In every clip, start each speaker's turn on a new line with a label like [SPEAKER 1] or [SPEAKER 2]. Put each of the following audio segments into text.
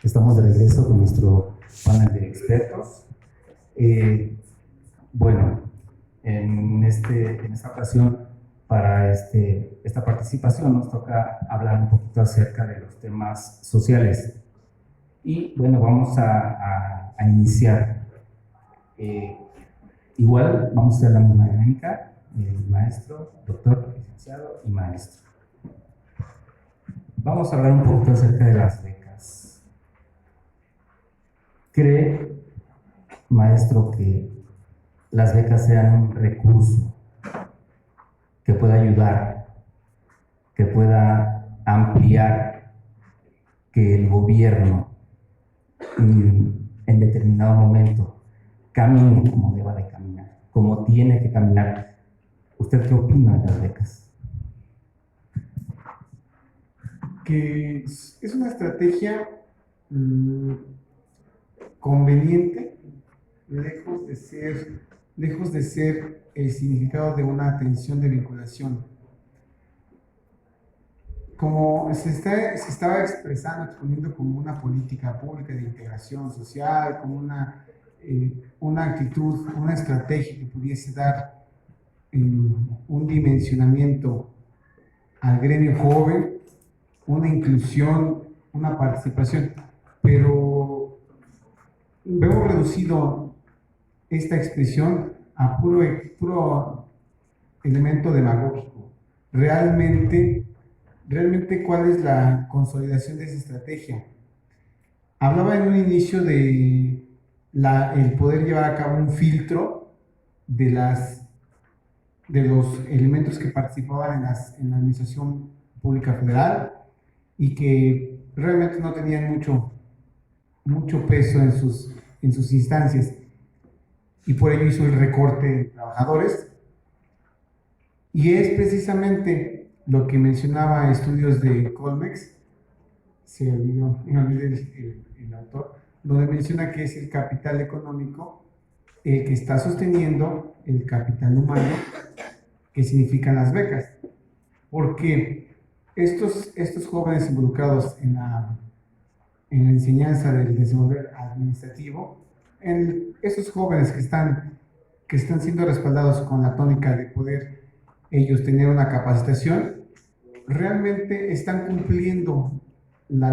[SPEAKER 1] Estamos de regreso con nuestro panel de expertos. Bueno, en esta ocasión, para esta participación, nos toca hablar un poquito acerca de los temas sociales. Y bueno, vamos a iniciar. Igual vamos a hacer la misma dinámica, maestro, doctor, licenciado y maestro. Vamos a hablar un poquito acerca de las becas. ¿Cree, maestro, que las becas sean un recurso que pueda ayudar, que pueda ampliar, que el gobierno en determinado momento camine como deba de caminar, como tiene que caminar? ¿Usted qué opina de las becas?
[SPEAKER 2] Que es una estrategia conveniente, lejos de ser el significado de una atención de vinculación. Como se estaba exponiendo como una política pública de integración social, como una actitud, una estrategia que pudiese dar un dimensionamiento al gremio joven, una inclusión, una participación, pero vemos reducido esta expresión a puro elemento demagógico. Realmente, ¿cuál es la consolidación de esa estrategia? Hablaba en un inicio de el poder llevar a cabo un filtro de los elementos que participaban en la administración pública federal y que realmente no tenían mucho peso en sus instancias, y por ello hizo el recorte de trabajadores. Y es precisamente lo que mencionaba estudios de Colmex, se olvidé el autor, donde menciona que es el capital económico el que está sosteniendo el capital humano, que significan las becas, porque estos jóvenes involucrados en la enseñanza del desenvolver administrativo, esos jóvenes que están siendo respaldados con la tónica de poder ellos tener una capacitación, realmente están cumpliendo la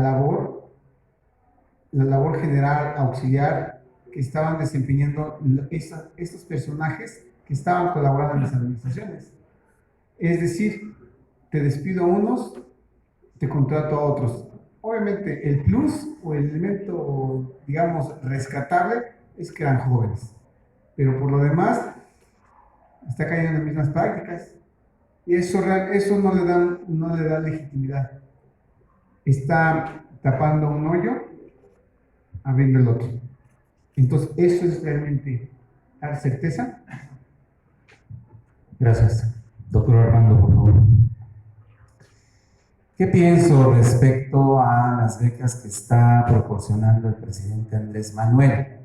[SPEAKER 2] labor general, auxiliar, que estaban desempeñando estos personajes que estaban colaborando en las administraciones. Es decir, te despido a unos, te contrato a otros. Obviamente el plus o el elemento, digamos, rescatable es que eran jóvenes, pero por lo demás está cayendo en las mismas prácticas, y eso no le da legitimidad. Está tapando un hoyo, abriendo el otro. Entonces eso es realmente dar certeza.
[SPEAKER 1] Gracias. Doctor Armando, por favor. ¿Qué pienso respecto a las becas que está proporcionando el presidente Andrés Manuel?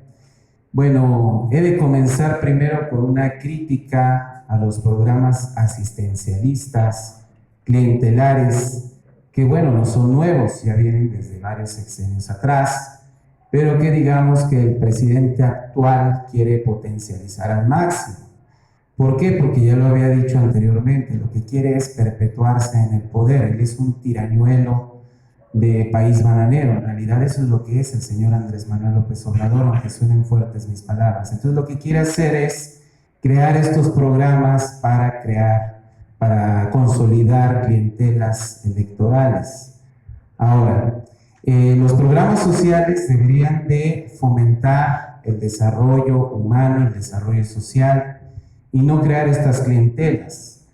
[SPEAKER 1] Bueno, he de comenzar primero con una crítica a los programas asistencialistas, clientelares, que bueno, no son nuevos, ya vienen desde varios sexenios atrás, pero que digamos que el presidente actual quiere potencializar al máximo. ¿Por qué? Porque ya lo había dicho anteriormente, lo que quiere es perpetuarse en el poder. Él es un tirañuelo de país bananero. En realidad eso es lo que es el señor Andrés Manuel López Obrador, aunque suenen fuertes mis palabras. Entonces lo que quiere hacer es crear estos programas para consolidar clientelas electorales. Ahora, los programas sociales deberían de fomentar el desarrollo humano, el desarrollo social, y no crear estas clientelas,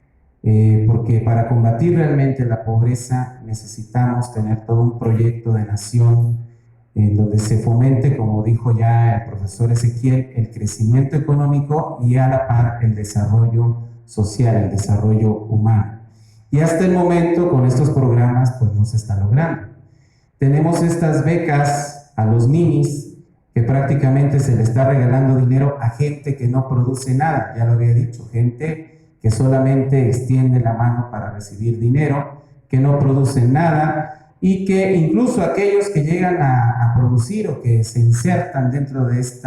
[SPEAKER 1] porque para combatir realmente la pobreza necesitamos tener todo un proyecto de nación en donde se fomente, como dijo ya el profesor Ezequiel, el crecimiento económico y a la par el desarrollo social, el desarrollo humano. Y hasta el momento con estos programas pues no se está logrando. Tenemos estas becas a los ninis, que prácticamente se le está regalando dinero a gente que no produce nada, ya lo había dicho, gente que solamente extiende la mano para recibir dinero, que no produce nada, y que incluso aquellos que llegan a producir o que se insertan dentro de este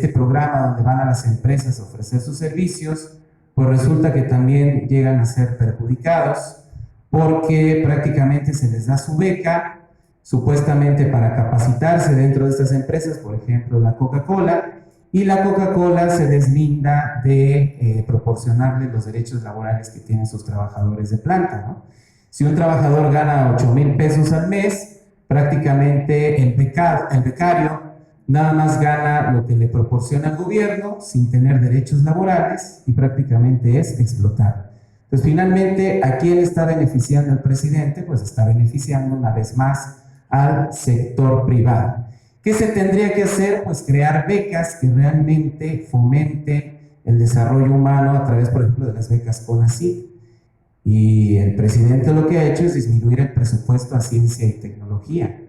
[SPEAKER 1] programa donde van a las empresas a ofrecer sus servicios, pues resulta que también llegan a ser perjudicados porque prácticamente se les da su beca supuestamente para capacitarse dentro de estas empresas, por ejemplo la Coca-Cola, y la Coca-Cola se deslinda de proporcionarle los derechos laborales que tienen sus trabajadores de planta, ¿no? Si un trabajador gana 8,000 pesos al mes, prácticamente el becario nada más gana lo que le proporciona el gobierno sin tener derechos laborales y prácticamente es explotado. Entonces, finalmente, ¿a quién está beneficiando el presidente? Pues está beneficiando una vez más al sector privado. ¿Qué se tendría que hacer? Pues crear becas que realmente fomenten el desarrollo humano a través, por ejemplo, de las becas CONACYT. Y el presidente lo que ha hecho es disminuir el presupuesto a ciencia y tecnología.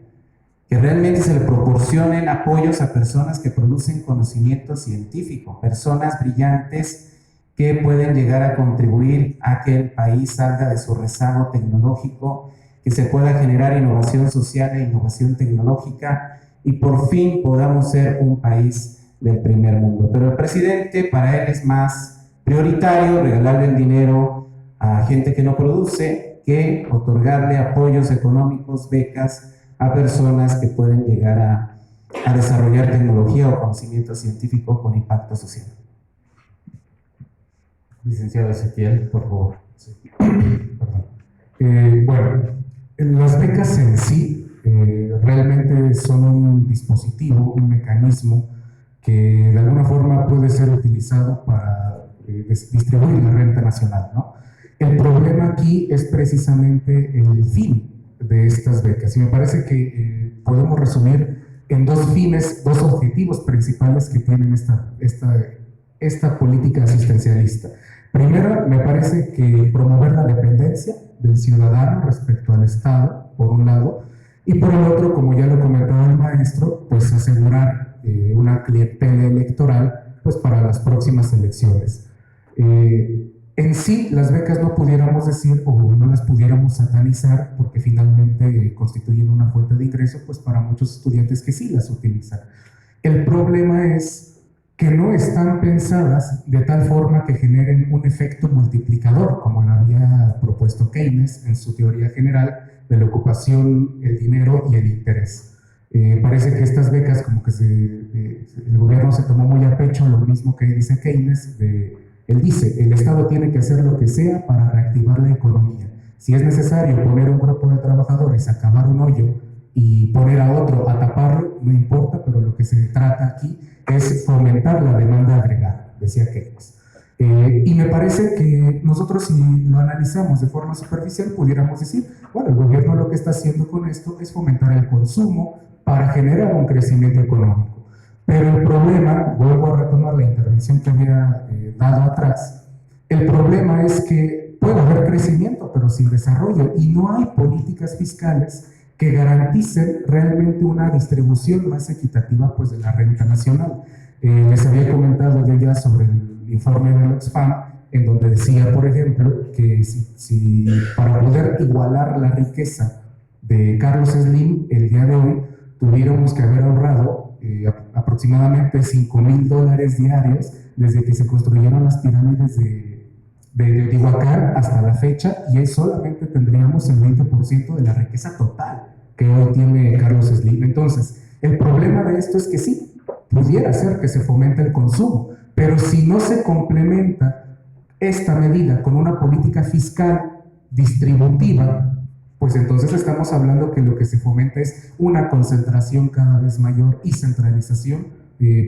[SPEAKER 1] Que realmente se le proporcionen apoyos a personas que producen conocimiento científico, personas brillantes que pueden llegar a contribuir a que el país salga de su rezago tecnológico, que se pueda generar innovación social e innovación tecnológica y por fin podamos ser un país del primer mundo. Pero el presidente, para él es más prioritario regalarle el dinero a gente que no produce que otorgarle apoyos económicos, becas a personas que pueden llegar a desarrollar tecnología o conocimiento científico con impacto social. Licenciado Ezequiel, por favor.
[SPEAKER 3] Sí. Bueno, las becas en sí realmente son un dispositivo, un mecanismo que de alguna forma puede ser utilizado para distribuir la renta nacional, ¿no? El problema aquí es precisamente el fin de estas becas y me parece que podemos resumir en dos fines, dos objetivos principales que tienen esta política asistencialista. Primero, me parece que promover la dependencia del ciudadano respecto al Estado, por un lado, y por el otro, como ya lo comentaba el maestro, pues asegurar una clientela electoral pues para las próximas elecciones. En sí, las becas no pudiéramos decir o no las pudiéramos satanizar porque finalmente constituyen una fuente de ingreso pues para muchos estudiantes que sí las utilizan. El problema es que no están pensadas de tal forma que generen un efecto multiplicador, como lo había propuesto Keynes en su teoría general de la ocupación, el dinero y el interés. Parece que estas becas como que el gobierno se tomó muy a pecho lo mismo que dice Keynes. Él dice, el Estado tiene que hacer lo que sea para reactivar la economía. Si es necesario poner un grupo de trabajadores a cavar un hoyo y poner a otro a taparlo, no importa, pero lo que se trata aquí es fomentar la demanda agregada, decía Keynes. Y me parece que nosotros, si lo analizamos de forma superficial, pudiéramos decir, bueno, el gobierno lo que está haciendo con esto es fomentar el consumo para generar un crecimiento económico. Pero el problema, vuelvo a retomar la intervención que había dado atrás, el problema es que puede haber crecimiento, pero sin desarrollo, y no hay políticas fiscales que garanticen realmente una distribución más equitativa pues, de la renta nacional. Les había comentado yo ya sobre el informe de Oxfam, en donde decía, por ejemplo, que si para poder igualar la riqueza de Carlos Slim el día de hoy, tuviéramos que haber ahorrado aproximadamente $5,000 diarios desde que se construyeron las pirámides de Teotihuacán hasta la fecha, y ahí solamente tendríamos el 20% de la riqueza total que hoy tiene Carlos Slim. Entonces, el problema de esto es que sí, pudiera ser que se fomente el consumo, pero si no se complementa esta medida con una política fiscal distributiva, pues entonces estamos hablando que lo que se fomenta es una concentración cada vez mayor y centralización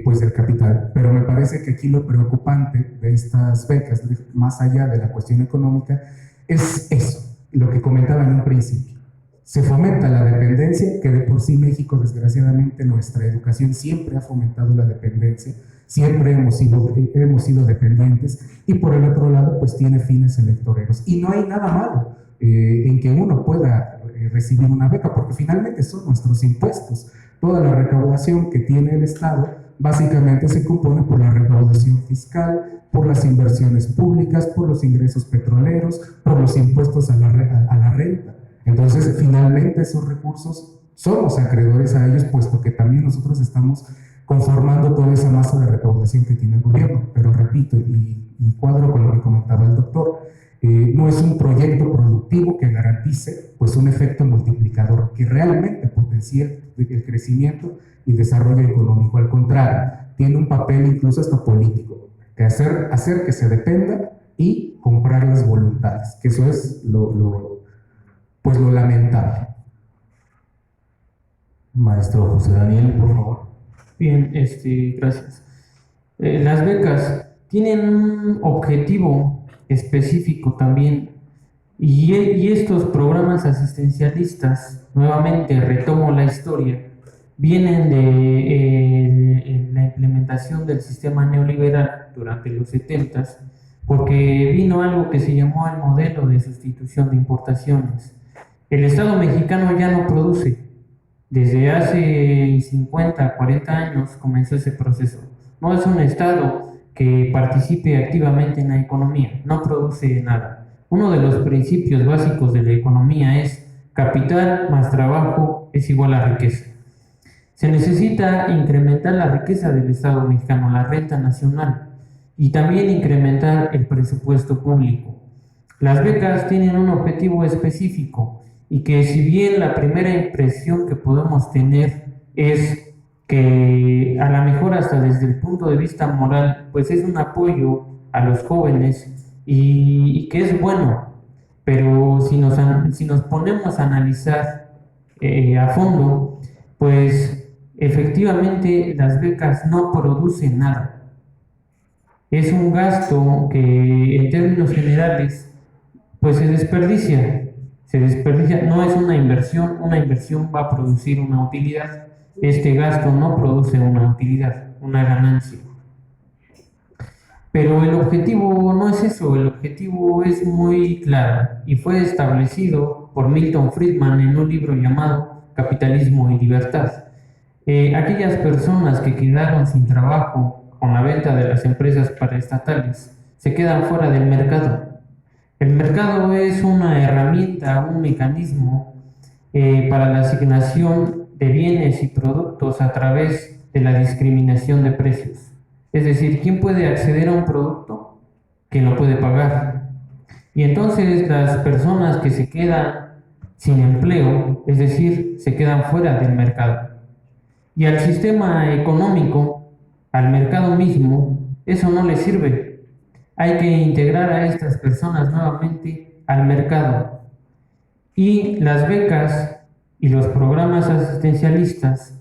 [SPEAKER 3] pues del capital. Pero me parece que aquí lo preocupante de estas becas, más allá de la cuestión económica, es eso, lo que comentaba en un principio. Se fomenta la dependencia, que de por sí México, desgraciadamente, nuestra educación siempre ha fomentado la dependencia, siempre hemos sido dependientes, y por el otro lado, pues tiene fines electoreros. Y no hay nada malo en que uno pueda recibir una beca, porque finalmente son nuestros impuestos. Toda la recaudación que tiene el Estado básicamente se compone por la recaudación fiscal, por las inversiones públicas, por los ingresos petroleros, por los impuestos a la renta. Entonces, finalmente esos recursos somos acreedores a ellos, puesto que también nosotros estamos conformando toda esa masa de recaudación que tiene el gobierno. Pero repito, y cuadro con lo que comentaba el doctor, no es un proyecto productivo que garantice pues un efecto multiplicador que realmente potencie el crecimiento y desarrollo económico. Al contrario, tiene un papel incluso hasta político, que hacer que se dependa y comprar las voluntades, que eso es lo lamentable.
[SPEAKER 1] Maestro José Daniel, por favor.
[SPEAKER 4] Bien, gracias. Las becas tienen un objetivo específico también, y estos programas asistencialistas, nuevamente retomo la historia, vienen de la implementación del sistema neoliberal durante los 70s, porque vino algo que se llamó el modelo de sustitución de importaciones. El Estado mexicano ya no produce. Desde hace 50, 40 años comenzó ese proceso. No es un Estado que participe activamente en la economía, no produce nada. Uno de los principios básicos de la economía es capital más trabajo es igual a riqueza. Se necesita incrementar la riqueza del Estado mexicano, la renta nacional, y también incrementar el presupuesto público. Las becas tienen un objetivo específico, y que si bien la primera impresión que podemos tener es que a lo mejor hasta desde el punto de vista moral, pues es un apoyo a los jóvenes y que es bueno, pero si nos ponemos a analizar a fondo, pues efectivamente las becas no producen nada. Es un gasto que en términos generales pues se desperdicia, no es una inversión va a producir una utilidad, este gasto no produce una utilidad, una ganancia. Pero el objetivo no es eso, el objetivo es muy claro y fue establecido por Milton Friedman en un libro llamado Capitalismo y Libertad. Aquellas personas que quedaron sin trabajo con la venta de las empresas paraestatales se quedan fuera del mercado. El mercado es una herramienta, un mecanismo para la asignación de bienes y productos a través de la discriminación de precios. Es decir, ¿quién puede acceder a un producto? Quien lo puede pagar. Y entonces las personas que se quedan sin empleo, es decir, se quedan fuera del mercado. Y al sistema económico, al mercado mismo, eso no le sirve. Hay que integrar a estas personas nuevamente al mercado. Y las becas y los programas asistencialistas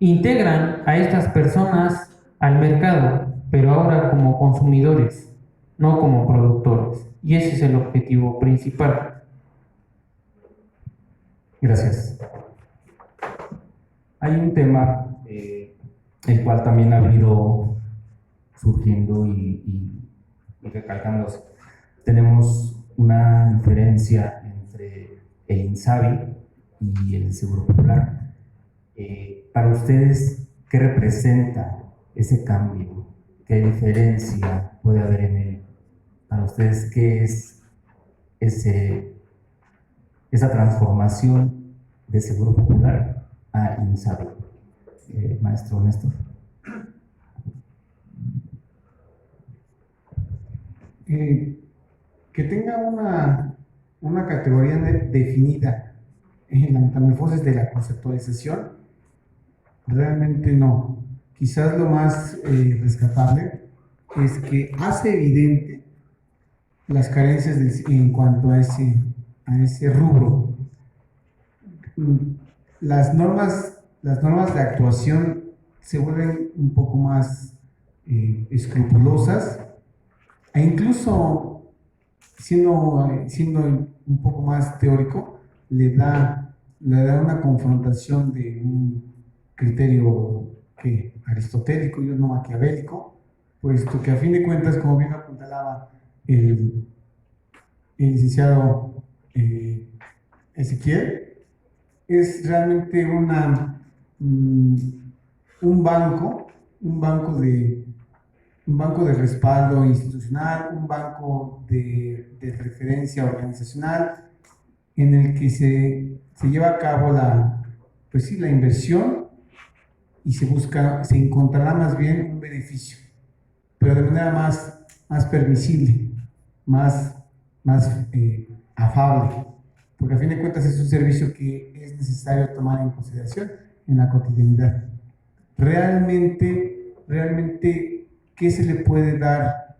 [SPEAKER 4] integran a estas personas al mercado, pero ahora como consumidores, no como productores. Y ese es el objetivo principal.
[SPEAKER 1] Gracias. Hay un tema el cual también ha venido surgiendo y recalcándose. Tenemos una diferencia entre el INSABI y el Seguro Popular. Para ustedes, ¿qué representa ese cambio? ¿Qué diferencia puede haber en él? Para ustedes, ¿qué es esa transformación de Seguro Popular a INSABI? Maestro Néstor.
[SPEAKER 2] Que tenga una categoría definida en la metamorfosis de la conceptualización, realmente no. Quizás lo más rescatable es que hace evidente las carencias en cuanto a ese rubro. Las normas de actuación se vuelven un poco más escrupulosas, e incluso siendo un poco más teórico, le da una confrontación de un criterio aristotélico y uno maquiavélico, puesto que a fin de cuentas, como bien apuntalaba el licenciado Ezequiel, es realmente un banco de respaldo institucional, un banco de referencia organizacional, en el que se lleva a cabo pues sí, la inversión y se encontrará más bien un beneficio, pero de manera más permisible, más afable, porque a fin de cuentas es un servicio que es necesario tomar en consideración en la cotidianidad. Realmente, ¿qué se le puede dar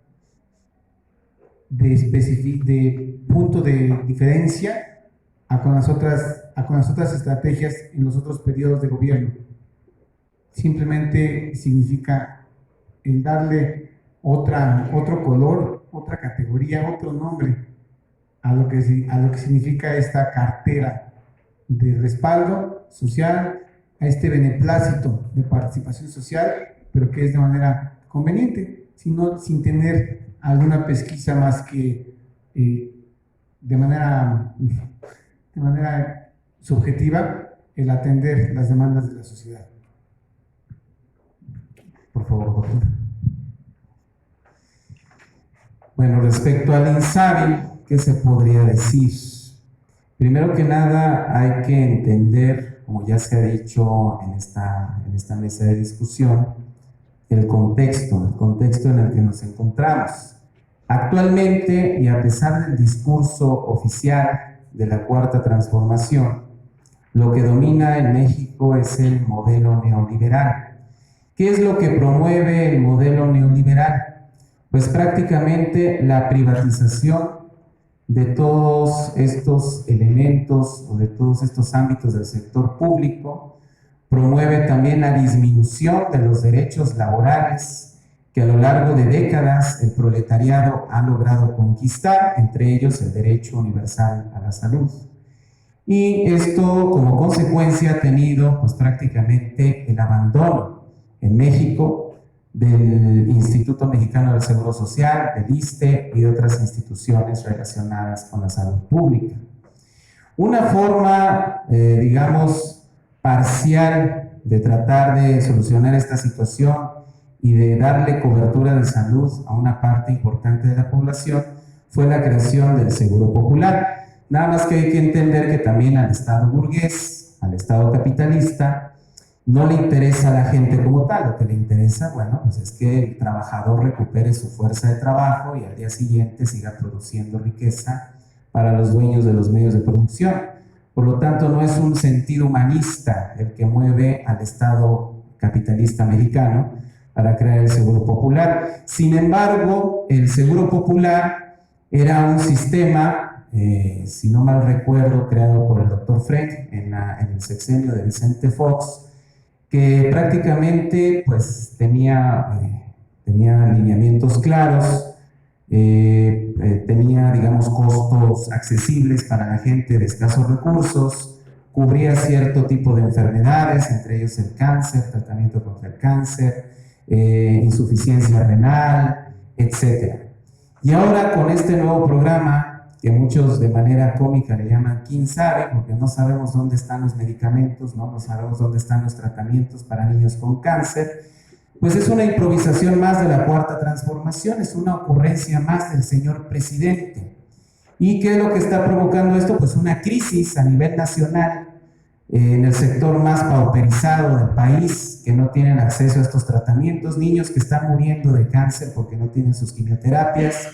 [SPEAKER 2] de punto de diferencia con las otras estrategias en los otros periodos de gobierno? Simplemente significa el darle otro color, otra categoría, otro nombre a lo que significa esta cartera de respaldo social, a este beneplácito de participación social, pero que es de manera conveniente, sin tener alguna pesquisa más que de manera subjetiva el atender las demandas de la sociedad.
[SPEAKER 1] Por favor, doctor. Bueno, respecto al INSABI, ¿qué se podría decir? Primero que nada, hay que entender, como ya se ha dicho en esta mesa de discusión, el contexto en el que nos encontramos. Actualmente, y a pesar del discurso oficial de la Cuarta Transformación, lo que domina en México es el modelo neoliberal. ¿Qué es lo que promueve el modelo neoliberal? Pues prácticamente la privatización de todos estos elementos o de todos estos ámbitos del sector público, promueve también la disminución de los derechos laborales que a lo largo de décadas el proletariado ha logrado conquistar, entre ellos el derecho universal a la salud. Y esto como consecuencia ha tenido pues prácticamente el abandono en México del Instituto Mexicano del Seguro Social, del ISSSTE y de otras instituciones relacionadas con la salud pública. Una forma, digamos, parcial de tratar de solucionar esta situación y de darle cobertura de salud a una parte importante de la población fue la creación del Seguro Popular. Nada más que hay que entender que también al Estado burgués, al Estado capitalista, no le interesa a la gente como tal. Lo que le interesa, bueno, pues es que el trabajador recupere su fuerza de trabajo y al día siguiente siga produciendo riqueza para los dueños de los medios de producción. Por lo tanto, no es un sentido humanista el que mueve al Estado capitalista mexicano para crear el Seguro Popular. Sin embargo, el Seguro Popular era un sistema, si no mal recuerdo, creado por el doctor Frank en el sexenio de Vicente Fox, que prácticamente pues tenía lineamientos claros, tenía, digamos, costos accesibles para la gente de escasos recursos, cubría cierto tipo de enfermedades, entre ellos el cáncer, tratamiento contra el cáncer, insuficiencia renal, etc. Y ahora con este nuevo programa, que muchos de manera cómica le llaman quién sabe, porque no sabemos dónde están los medicamentos, no sabemos dónde están los tratamientos para niños con cáncer, pues es una improvisación más de la Cuarta Transformación, es una ocurrencia más del señor presidente. ¿Y qué es lo que está provocando esto? Pues una crisis a nivel nacional en el sector más pauperizado del país, que no tienen acceso a estos tratamientos, niños que están muriendo de cáncer porque no tienen sus quimioterapias,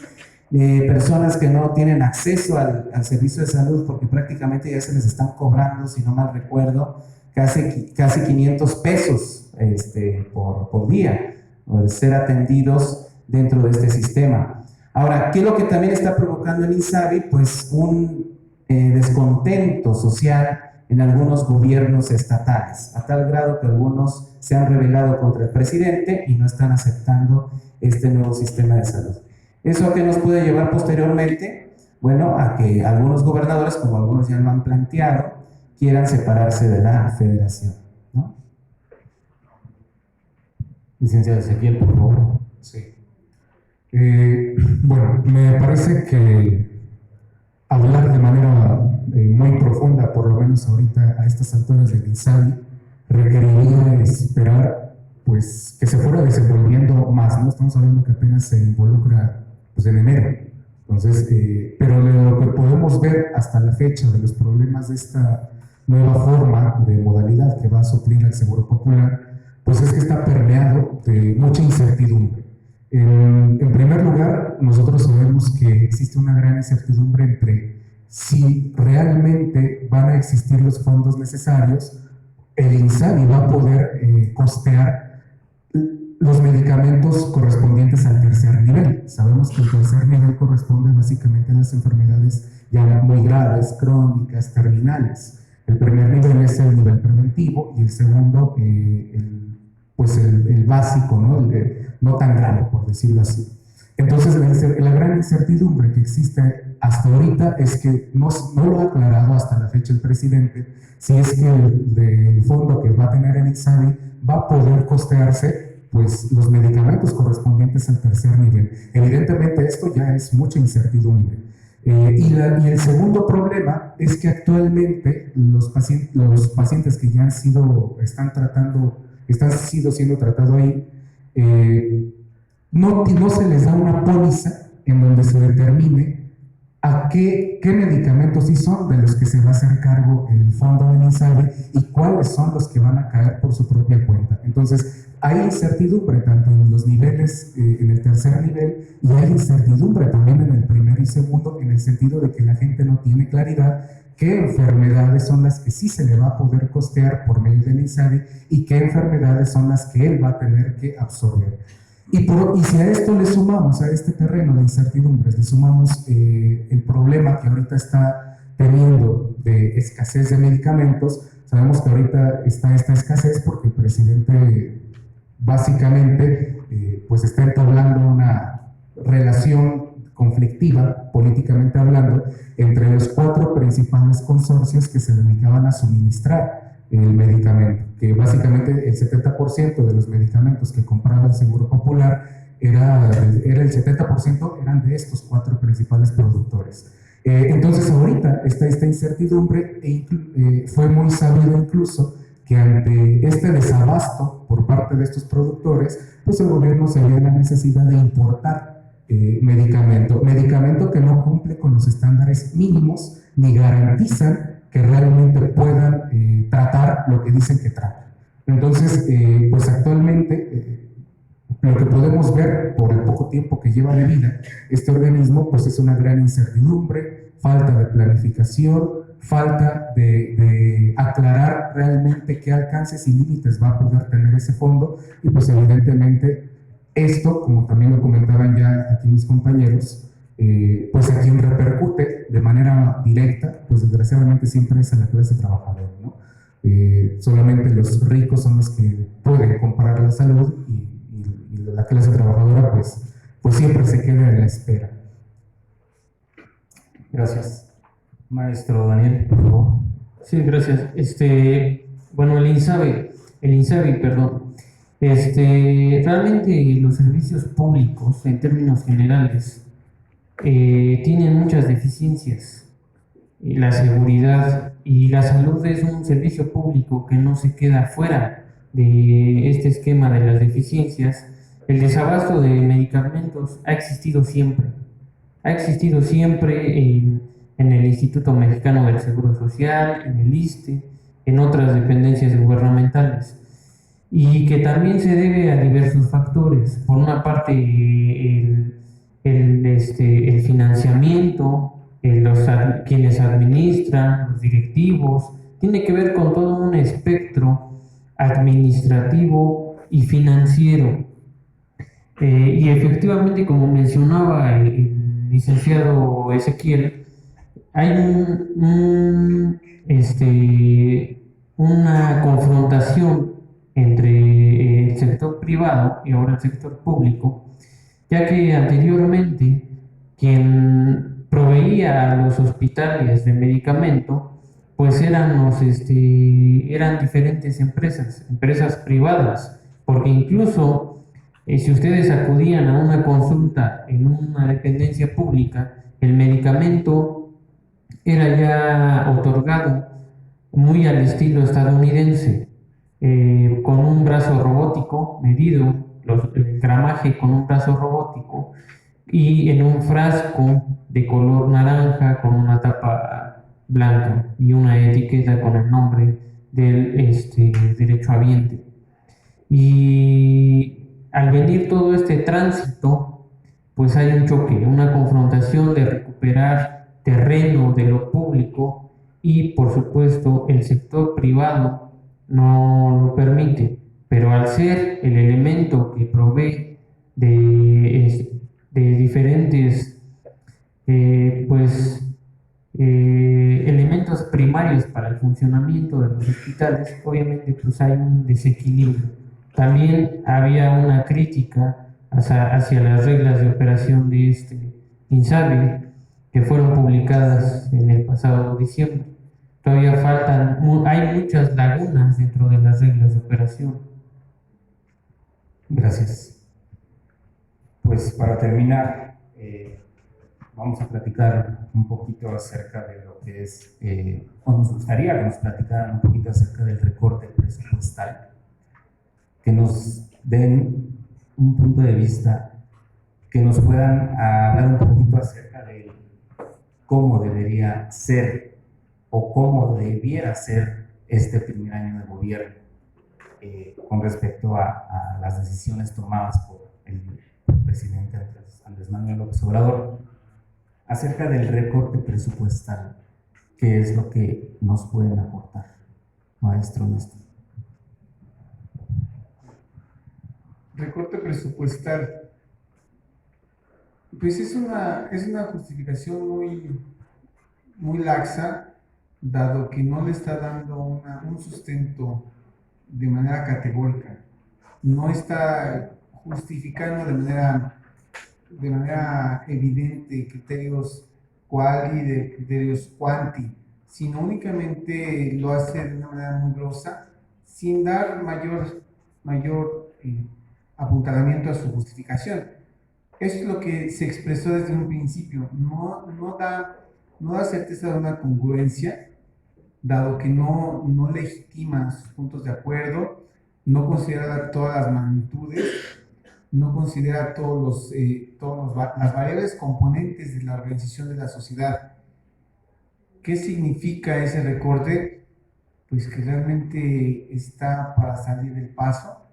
[SPEAKER 1] personas que no tienen acceso al servicio de salud porque prácticamente ya se les están cobrando, si no mal recuerdo, casi 500 pesos por día por ser atendidos dentro de este sistema. Ahora, ¿qué es lo que también está provocando el INSABI? Pues un descontento social en algunos gobiernos estatales, a tal grado que algunos se han rebelado contra el presidente y no están aceptando este nuevo sistema de salud. ¿Eso a qué nos puede llevar posteriormente? Bueno, a que algunos gobernadores, como algunos ya lo han planteado, quieran separarse de la federación, ¿no? Licenciado Ezequiel, por favor.
[SPEAKER 3] Sí. Bueno, me parece que hablar de manera muy profunda, por lo menos ahorita a estas alturas del INSABI, requeriría esperar pues que se fuera desenvolviendo más, ¿no? Estamos hablando que apenas se involucra pues en enero, Entonces, pero lo que podemos ver hasta la fecha de los problemas de esta nueva forma de modalidad que va a suplir al Seguro Popular, pues es que está permeado de mucha incertidumbre. En primer lugar, nosotros sabemos que existe una gran incertidumbre entre si realmente van a existir los fondos necesarios, el INSABI va a poder costear los medicamentos correspondientes al tercer nivel. Sabemos que el tercer nivel corresponde básicamente a las enfermedades ya muy graves, crónicas, terminales. El primer nivel es el nivel preventivo y el segundo, el básico, ¿no? No tan grave, por decirlo así. Entonces, la gran incertidumbre que existe hasta ahorita es que no lo ha aclarado hasta la fecha el presidente, si es que el fondo que va a tener el INSABI va a poder costearse pues, los medicamentos correspondientes al tercer nivel. Evidentemente, esto ya es mucha incertidumbre. Y el segundo problema es que actualmente los pacientes que ya están siendo tratados ahí, no se les da una póliza en donde se determine a qué medicamentos sí son de los que se va a hacer cargo el fondo del INSABI y cuáles son los que van a caer por su propia cuenta. Entonces, hay incertidumbre tanto en los niveles, en el tercer nivel, y hay incertidumbre también en el primero y segundo, en el sentido de que la gente no tiene claridad qué enfermedades son las que sí se le va a poder costear por medio del INSABI y qué enfermedades son las que él va a tener que absorber. Y si a esto le sumamos, a este terreno de incertidumbres, le sumamos el problema que ahorita está teniendo de escasez de medicamentos, sabemos que ahorita está esta escasez porque el presidente básicamente pues está entablando una relación conflictiva, políticamente hablando, entre los 4 principales consorcios que se dedicaban a suministrar el medicamento, que básicamente el 70% de los medicamentos que compraba el Seguro Popular el 70% eran de estos 4 principales productores. Entonces ahorita está esta incertidumbre fue muy sabido incluso que ante este desabasto por parte de estos productores, pues el gobierno se vio en la necesidad de importar medicamento que no cumple con los estándares mínimos ni garantizan que realmente puedan tratar lo que dicen que tratan. Entonces, pues actualmente lo que podemos ver por el poco tiempo que lleva de vida este organismo, pues es una gran incertidumbre, falta de planificación, falta de aclarar realmente qué alcances y límites va a poder tener ese fondo y pues evidentemente esto, como también lo comentaban ya aquí mis compañeros, pues a quien repercute de manera directa, pues desgraciadamente siempre es a la clase trabajadora, ¿no? Solamente los ricos son los que pueden comprar la salud y la clase trabajadora pues siempre se queda en la espera.
[SPEAKER 1] Gracias. Maestro Daniel, por favor.
[SPEAKER 4] Sí, gracias. Bueno, el INSABI, realmente los servicios públicos, en términos generales, tienen muchas deficiencias. La seguridad y la salud es un servicio público que no se queda fuera de este esquema de las deficiencias. El desabasto de medicamentos ha existido siempre. En el Instituto Mexicano del Seguro Social, en el ISSSTE, en otras dependencias gubernamentales, y que también se debe a diversos factores. Por una parte, el financiamiento, quienes administran, los directivos, tiene que ver con todo un espectro administrativo y financiero. Y efectivamente, como mencionaba el licenciado Ezequiel, hay una confrontación entre el sector privado y ahora el sector público, ya que anteriormente quien proveía a los hospitales de medicamento pues eran diferentes empresas privadas, porque incluso si ustedes acudían a una consulta en una dependencia pública, el medicamento era ya otorgado muy al estilo estadounidense, con un brazo robótico medido, el gramaje con un brazo robótico, y en un frasco de color naranja con una tapa blanca y una etiqueta con el nombre del derechohabiente. Y al venir todo este tránsito, pues hay un choque, una confrontación de recuperar terreno de lo público y por supuesto el sector privado no lo permite, pero al ser el elemento que provee de diferentes elementos primarios para el funcionamiento de los hospitales, obviamente pues hay un desequilibrio. También había una crítica hacia las reglas de operación de este INSABI que fueron publicadas en el pasado diciembre. Todavía hay muchas lagunas dentro de las reglas de operación.
[SPEAKER 1] Gracias. Pues para terminar, vamos a platicar un poquito acerca de lo que es, o nos gustaría que nos platicaran un poquito acerca del recorte presupuestal, que nos den un punto de vista, que nos puedan hablar un poquito acerca de cómo debería ser o cómo debiera ser este primer año de gobierno con respecto a las decisiones tomadas por el presidente Andrés Manuel López Obrador acerca del recorte presupuestal. ¿Qué es lo que nos pueden aportar, maestro Néstor?
[SPEAKER 2] Recorte presupuestal. Pues es una justificación muy laxa, dado que no le está dando un sustento de manera categórica. No está justificando de manera evidente criterios quali de criterios quanti, sino únicamente lo hace de una manera muy grosa, sin dar mayor apuntalamiento a su justificación. Eso es lo que se expresó desde un principio. No da certeza de una congruencia, dado que no legitima sus puntos de acuerdo, no considera todas las magnitudes, no considera las variables componentes de la organización de la sociedad. ¿Qué significa ese recorte? Pues que realmente está para salir del paso,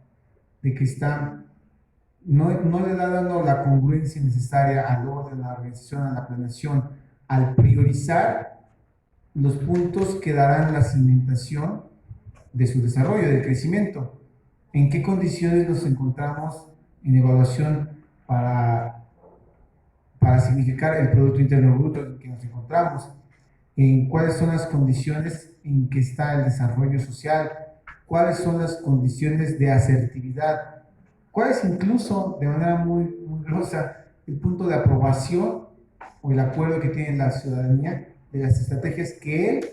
[SPEAKER 2] de que no le da dando la congruencia necesaria al orden, a la organización, a la planeación, al priorizar los puntos que darán la cimentación de su desarrollo, del crecimiento. ¿En qué condiciones nos encontramos en evaluación para significar el Producto Interno Bruto en que nos encontramos? ¿En cuáles son las condiciones en que está el desarrollo social? ¿Cuáles son las condiciones de asertividad? ¿Cuál es incluso, de manera muy grosa, el punto de aprobación o el acuerdo que tiene la ciudadanía de las estrategias que él,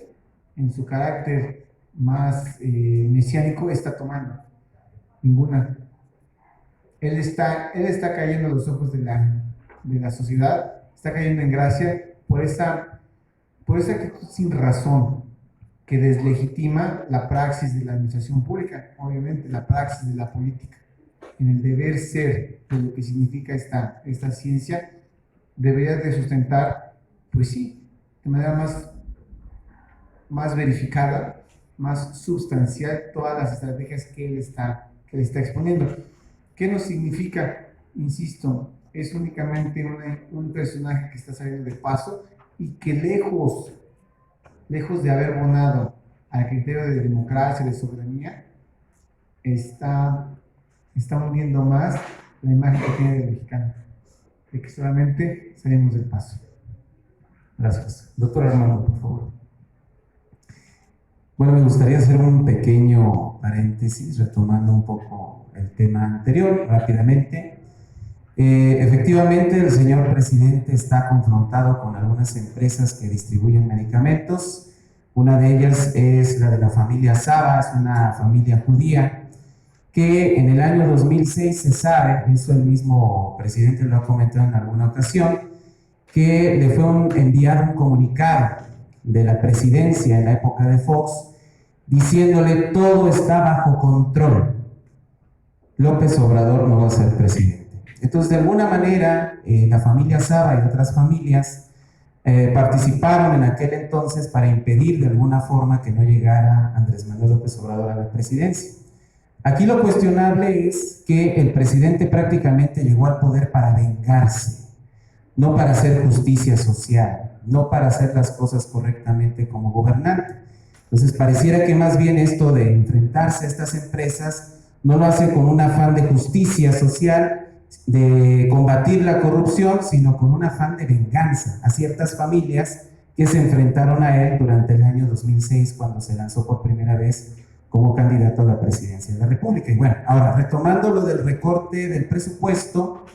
[SPEAKER 2] en su carácter más mesiánico, está tomando? Ninguna. Él está cayendo a los ojos de la sociedad, está cayendo en gracia por esa actitud sin razón que deslegitima la praxis de la administración pública, obviamente la praxis de la política, en el deber ser de lo que significa esta ciencia. Debería de sustentar, pues sí, de manera más verificada, más sustancial, todas las estrategias que él está exponiendo. ¿Qué nos significa? Insisto, es únicamente un personaje que está saliendo de paso y que lejos de haber abonado al criterio de democracia, de soberanía, está hundiendo más la imagen que tiene del mexicano, de que solamente salimos del paso.
[SPEAKER 1] Gracias. Doctor Armando, por favor. Bueno, me gustaría hacer un pequeño paréntesis, retomando un poco el tema anterior rápidamente. Efectivamente, el señor presidente está confrontado con algunas empresas que distribuyen medicamentos. Una de ellas es la de la familia Saba, es una familia judía que en el año 2006 se sabe, eso el mismo presidente lo ha comentado en alguna ocasión, que le fue enviado un comunicado de la presidencia en la época de Fox diciéndole: todo está bajo control, López Obrador no va a ser presidente. Entonces, de alguna manera, la familia Saba y otras familias participaron en aquel entonces para impedir de alguna forma que no llegara Andrés Manuel López Obrador a la presidencia. Aquí lo cuestionable es que el presidente prácticamente llegó al poder para vengarse, no para hacer justicia social, no para hacer las cosas correctamente como gobernante. Entonces pareciera que más bien esto de enfrentarse a estas empresas no lo hace con un afán de justicia social, de combatir la corrupción, sino con un afán de venganza a ciertas familias que se enfrentaron a él durante el año 2006 cuando se lanzó por primera vez como candidato a la presidencia de la República. Y bueno, ahora retomando lo del recorte del presupuesto,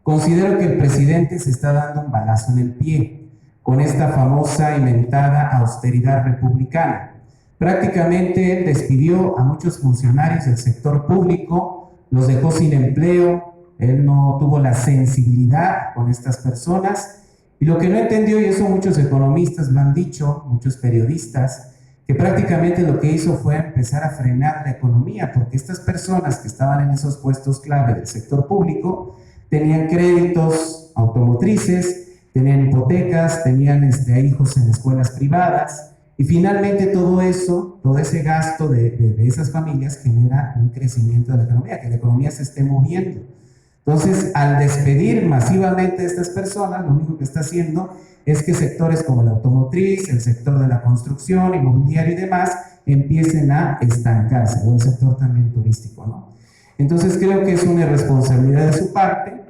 [SPEAKER 1] considero que el presidente se está dando un balazo en el pie con esta famosa inventada austeridad republicana. Prácticamente él despidió a muchos funcionarios del sector público, los dejó sin empleo, él no tuvo la sensibilidad con estas personas, y lo que no entendió, y eso muchos economistas lo han dicho, muchos periodistas, que prácticamente lo que hizo fue empezar a frenar la economía, porque estas personas que estaban en esos puestos clave del sector público tenían créditos automotrices, tenían hipotecas, tenían hijos en escuelas privadas, y finalmente todo eso, todo ese gasto de esas familias genera un crecimiento de la economía, que la economía se esté moviendo. Entonces, al despedir masivamente a estas personas, lo único que está haciendo es que sectores como la automotriz, el sector de la construcción, inmobiliario y demás, empiecen a estancarse, o el sector también turístico, ¿no? Entonces, creo que es una irresponsabilidad de su parte,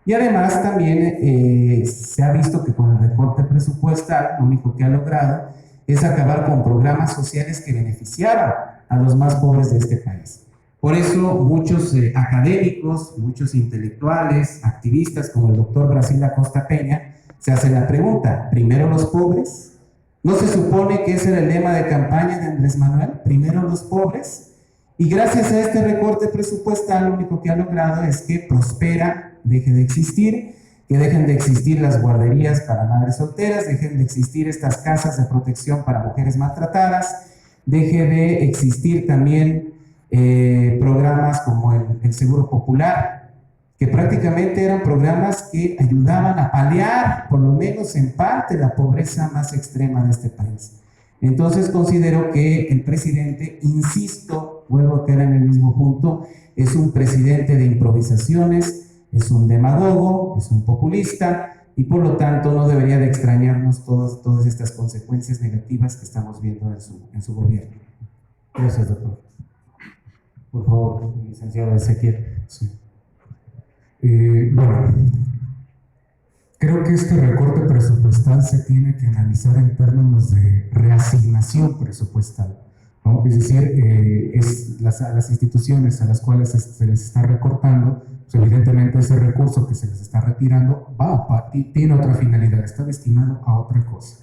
[SPEAKER 1] y además también se ha visto que con el recorte presupuestal, lo único que ha logrado es acabar con programas sociales que beneficiaban a los más pobres de este país. Por eso muchos académicos, muchos intelectuales, activistas como el doctor Brasil Acosta Peña, se hacen la pregunta, ¿primero los pobres? ¿No se supone que ese era el lema de campaña de Andrés Manuel? ¿Primero los pobres? Y gracias a este recorte presupuestal, lo único que ha logrado es que Prospera deje de existir, que dejen de existir las guarderías para madres solteras, dejen de existir estas casas de protección para mujeres maltratadas, deje de existir también programas como el Seguro Popular, que prácticamente eran programas que ayudaban a paliar, por lo menos en parte, la pobreza más extrema de este país. Entonces considero que el presidente, insisto, vuelvo a caer en el mismo punto, es un presidente de improvisaciones, es un demagogo, es un populista, y por lo tanto no debería de extrañarnos todas estas consecuencias negativas que estamos viendo en su gobierno. Gracias, doctor. Por favor, licenciado Ezequiel.
[SPEAKER 3] Sí. Bueno, creo que este recorte presupuestal se tiene que analizar en términos de reasignación presupuestal, ¿no? Es decir, las instituciones a las cuales se les está recortando, pues evidentemente ese recurso que se les está retirando tiene otra finalidad, está destinado a otra cosa.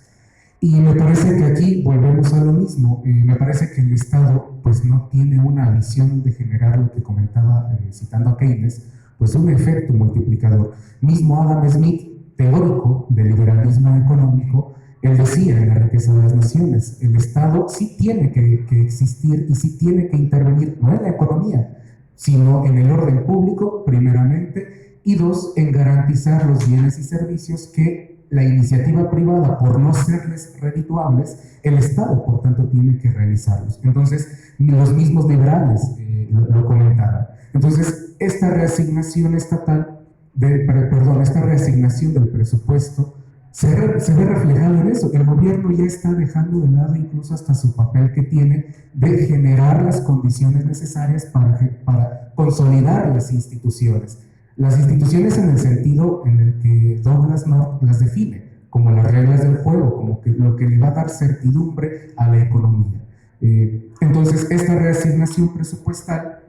[SPEAKER 3] Y me parece que aquí volvemos a lo mismo. Me parece que el Estado pues no tiene una visión de generar lo que comentaba, citando a Keynes, pues un efecto multiplicador. Mismo Adam Smith, teórico del liberalismo económico, él decía en La riqueza de las naciones, el Estado sí tiene que existir y sí tiene que intervenir, no en la economía, sino en el orden público, primeramente, y dos, en garantizar los bienes y servicios que la iniciativa privada, por no serles redituables, el Estado, por tanto, tiene que realizarlos. Entonces, los mismos liberales lo comentaban. Entonces, esta reasignación estatal, esta reasignación del presupuesto, se ve reflejado en eso. El gobierno ya está dejando de lado incluso hasta su papel que tiene de generar las condiciones necesarias para consolidar las instituciones. Las instituciones en el sentido en el que Douglas North las define, como las reglas del juego, como que lo que le va a dar certidumbre a la economía. Entonces, esta reasignación presupuestal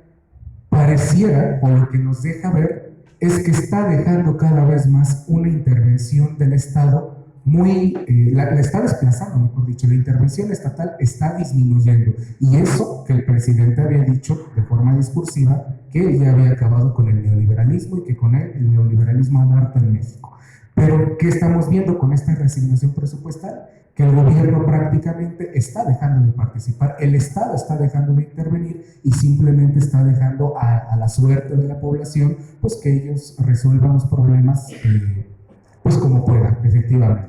[SPEAKER 3] pareciera, o lo que nos deja ver, es que está dejando cada vez más una intervención del Estado la está desplazando, mejor dicho, la intervención estatal está disminuyendo. Y eso que el presidente había dicho de forma discursiva, que él ya había acabado con el neoliberalismo y que con él el neoliberalismo ha muerto en México. Pero, ¿qué estamos viendo con esta reasignación presupuestal? que el gobierno prácticamente está dejando de participar, el Estado está dejando de intervenir y simplemente está dejando a la suerte de la población, pues que ellos resuelvan los problemas pues como puedan, efectivamente.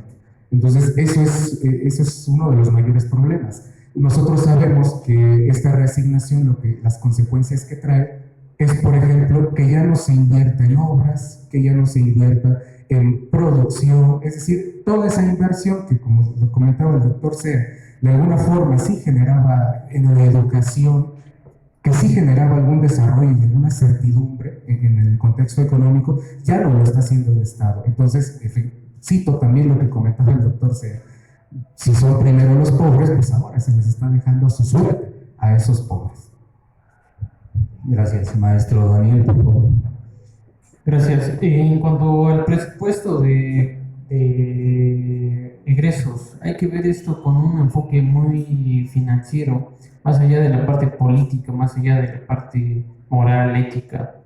[SPEAKER 3] Entonces, eso es uno de los mayores problemas. Nosotros sabemos que esta reasignación, las consecuencias que trae, es, por ejemplo, que ya no se invierta en obras, que ya no se invierta en producción, es decir, toda esa inversión que, como lo comentaba el doctor Sea, de alguna forma sí generaba en la educación, que sí generaba algún desarrollo y alguna certidumbre en el contexto económico, ya no lo está haciendo el Estado. Entonces, cito también lo que comentaba el doctor Sea, si son primero los pobres, pues ahora se les está dejando su suerte a esos pobres.
[SPEAKER 1] Gracias, maestro Daniel, por favor.
[SPEAKER 4] Gracias. En cuanto al presupuesto de egresos, hay que ver esto con un enfoque muy financiero, más allá de la parte política, más allá de la parte moral, ética.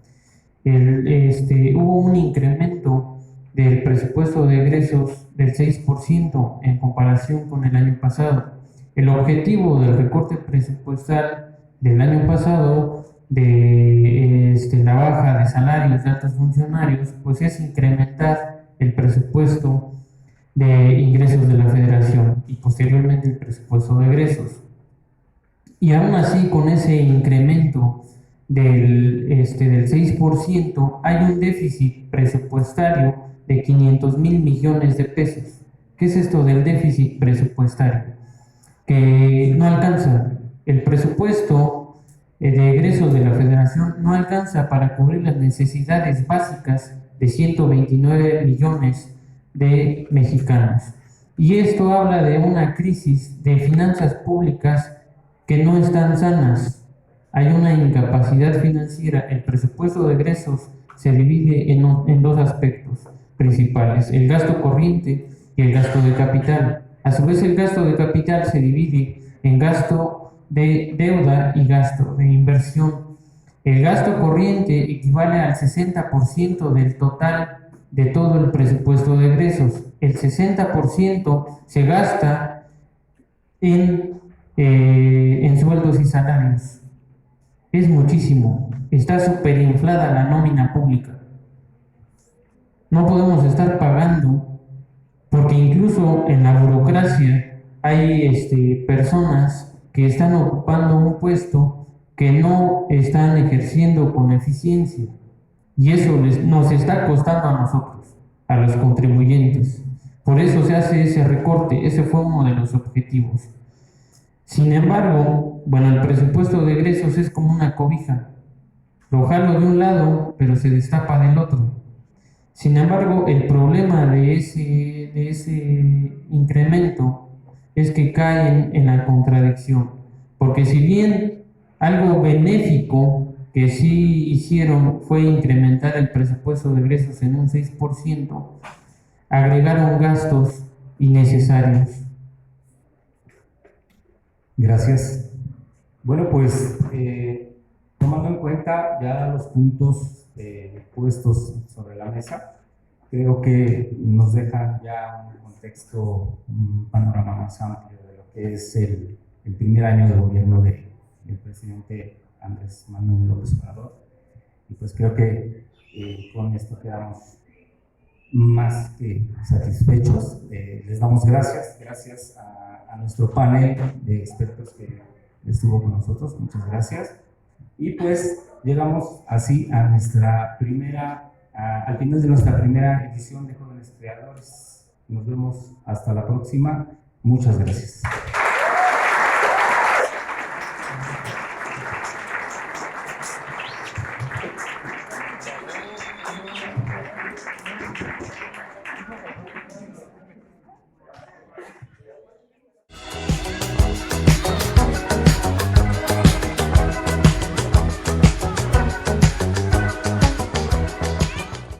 [SPEAKER 4] Hubo un incremento del presupuesto de egresos del 6% en comparación con el año pasado. El objetivo del recorte presupuestal del año pasado de la baja de salarios de altos funcionarios, pues es incrementar el presupuesto de ingresos de la Federación y posteriormente el presupuesto de egresos. Y aún así, con ese incremento del 6%, hay un déficit presupuestario de 500,000 millones de pesos. ¿Qué es esto del déficit presupuestario? Que no alcanza el presupuesto de egresos de la Federación, no alcanza para cubrir las necesidades básicas de 129 millones de mexicanos. Y esto habla de una crisis de finanzas públicas que no están sanas. Hay una incapacidad financiera. El presupuesto de egresos se divide en dos aspectos principales: el gasto corriente y el gasto de capital. A su vez, el gasto de capital se divide en gasto de deuda y gasto de inversión. El gasto corriente equivale al 60% del total de todo el presupuesto de egresos. El 60% se gasta en sueldos y salarios. Es muchísimo. Está superinflada la nómina pública. No podemos estar pagando, porque incluso en la burocracia hay personas que están ocupando un puesto que no están ejerciendo con eficiencia, y eso nos está costando a nosotros, a los contribuyentes. Por eso se hace ese recorte. Ese fue uno de los objetivos. Sin embargo, bueno, el presupuesto de egresos es como una cobija. Lo jalo de un lado, pero se destapa del otro. Sin embargo, el problema de ese incremento es que caen en la contradicción, porque si bien algo benéfico que sí hicieron fue incrementar el presupuesto de egresos en un 6%, agregaron gastos innecesarios.
[SPEAKER 1] Gracias. Bueno, pues tomando en cuenta ya los puntos puestos sobre la mesa, creo que nos dejan ya un contexto, un panorama más amplio de lo que es el primer año de gobierno del presidente Andrés Manuel López Obrador. Y pues creo que con esto quedamos más que satisfechos. Les damos gracias a nuestro panel de expertos que estuvo con nosotros. Muchas gracias. Y pues llegamos así a al final de nuestra primera edición de Jóvenes Creadores. Nos vemos hasta la próxima. Muchas gracias.